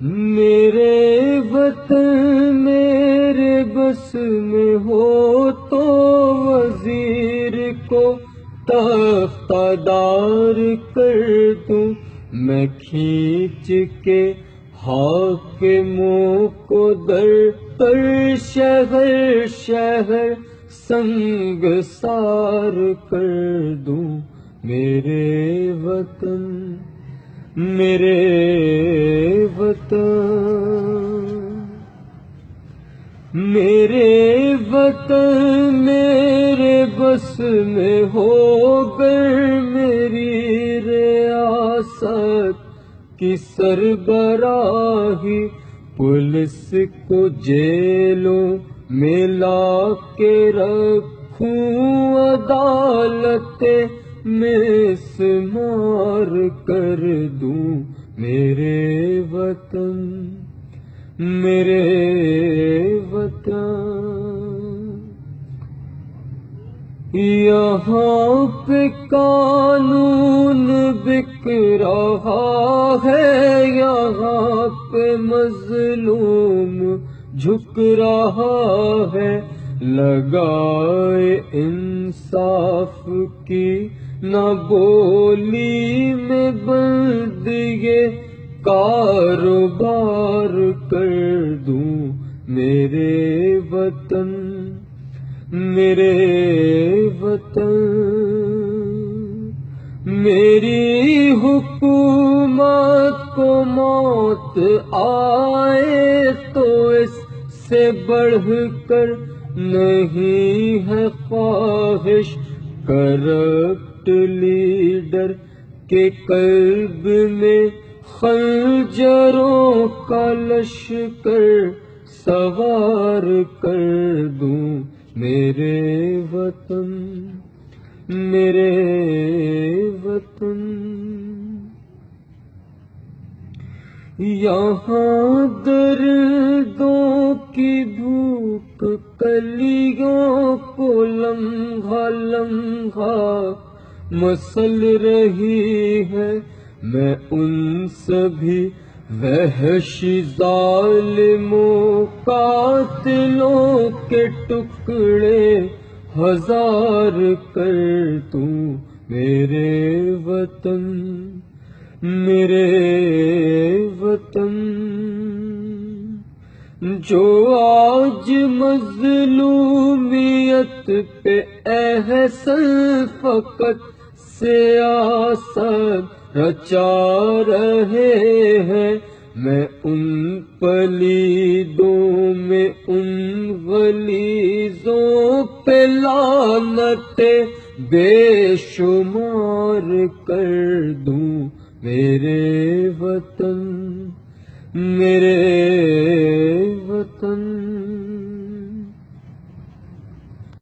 میرے وطن میرے بس میں ہو تو وزیر کو تختہ دار کر دوں، میں کھینچ کے حاکموں کو در پر شہر شہر سنگسار کر دوں۔ میرے وطن میرے وطن میرے وطن میرے بس میں ہو گر میری ریاست کی سربراہی، پولیس کو جیلوں میں لا کے رکھوں، عدالت مسمار کر دوں۔ میرے وطن میرے وطن یہاں پہ قانون بک رہا ہے، یہاں پہ مظلوم جھک رہا ہے، لگائے انصاف کی نہ بولی میں بند یہ کاروبار کر دوں۔ میرے وطن میرے وطن میری حکومت کو موت آئے تو اس سے بڑھ کر نہیں ہے خواہش، کرپٹ لیڈر کے قلب میں خنجروں کا لشکر سوار کر دوں۔ میرے وطن میرے وطن یہاں دردوں کی بھوک کلیوں کو لمحہ لمحہ مسل رہی ہے، میں ان سبھی وحشی ظالموں قاتلوں کے ٹکڑے ہزار کر دوں۔ میرے وطن میرے وطن جو آج مظلومیت پہ احسن فقط سیاست رچا رہے ہیں، میں ان پلیدوں میں ان غلیظوں پہ لعنت بے شمار کر دوں۔ میرے وطن میرے وطن